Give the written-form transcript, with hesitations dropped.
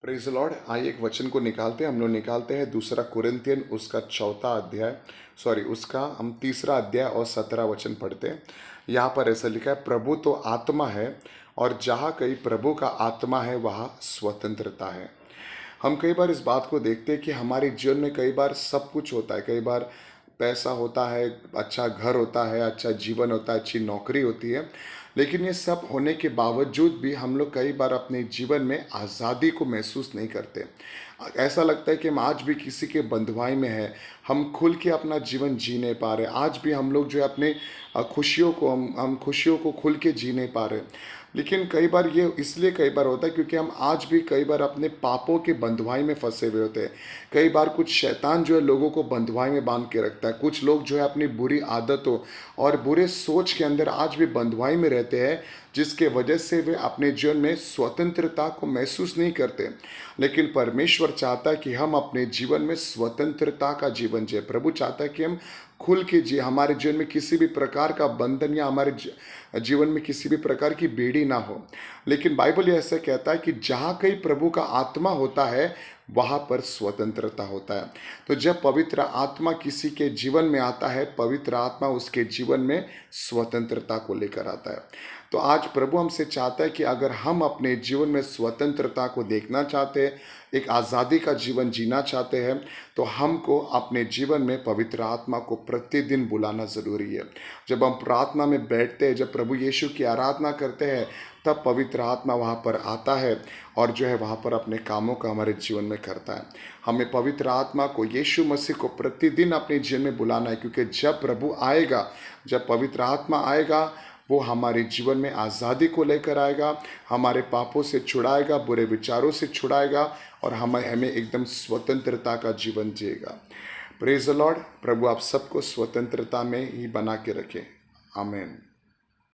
Praise Lord. आइए एक वचन को निकालते हैं। हम लोग निकालते हैं दूसरा कुरिन्थियन उसका चौथा अध्याय उसका हम तीसरा अध्याय और 17 वचन पढ़ते हैं। यहाँ पर ऐसा लिखा है, प्रभु तो आत्मा है और जहाँ कहीं प्रभु का आत्मा है वहाँ स्वतंत्रता है। हम कई बार इस बात को देखते हैं कि हमारे जीवन में कई बार सब कुछ होता है। कई बार पैसा होता है, अच्छा घर होता है, अच्छा जीवन होता है, अच्छी नौकरी होती है, लेकिन ये सब होने के बावजूद भी हम लोग कई बार अपने जीवन में आज़ादी को महसूस नहीं करते। ऐसा लगता है कि हम आज भी किसी के बंधुआई में हैं, हम खुल के अपना जीवन जी नहीं पा रहे। आज भी हम लोग जो है अपने खुशियों को हम खुशियों को खुल के जी नहीं पा रहे। लेकिन कई बार ये इसलिए कई बार होता है क्योंकि हम आज भी कई बार अपने पापों के बंधुआई में फंसे हुए होते हैं। कई बार कुछ शैतान जो है लोगों को बंधुआई में बांध के रखता है। कुछ लोग जो है अपनी बुरी आदतों और बुरे सोच के अंदर आज भी बंधुआई में रहते हैं, जिसके वजह से वे अपने जीवन में स्वतंत्रता को महसूस नहीं करते। लेकिन परमेश्वर चाहता है कि हम अपने जीवन में स्वतंत्रता का जीवन जिए। प्रभु चाहता है कि हम खुल के जिए। हमारे जीवन में किसी भी प्रकार का बंधन या हमारे जीवन में किसी भी प्रकार की बेड़ी ना हो। लेकिन बाइबल ऐसा कहता है कि जहाँ कहीं प्रभु का आत्मा होता है वहाँ पर स्वतंत्रता होता है। तो जब पवित्र आत्मा किसी के जीवन में आता है, पवित्र आत्मा उसके जीवन में स्वतंत्रता को लेकर आता है। तो आज प्रभु हमसे चाहता है कि अगर हम अपने जीवन में स्वतंत्रता को देखना चाहते हैं, एक आज़ादी का जीवन जीना चाहते हैं, तो हमको अपने जीवन में पवित्र आत्मा को प्रतिदिन बुलाना ज़रूरी है। जब हम प्रार्थना में बैठते हैं, जब प्रभु यीशु की आराधना करते हैं, तब पवित्र आत्मा वहाँ पर आता है और जो है वहाँ पर अपने कामों का हमारे जीवन में करता है। हमें पवित्र आत्मा को, यीशु मसीह को प्रतिदिन अपने जीवन में बुलाना है, क्योंकि जब प्रभु आएगा, जब पवित्र आत्मा आएगा, वो हमारे जीवन में आज़ादी को लेकर आएगा, हमारे पापों से छुड़ाएगा, बुरे विचारों से छुड़ाएगा और हमें एकदम स्वतंत्रता का जीवन जिएगा। Praise the Lord. प्रभु आप सबको स्वतंत्रता में ही बना के रखे। आमीन।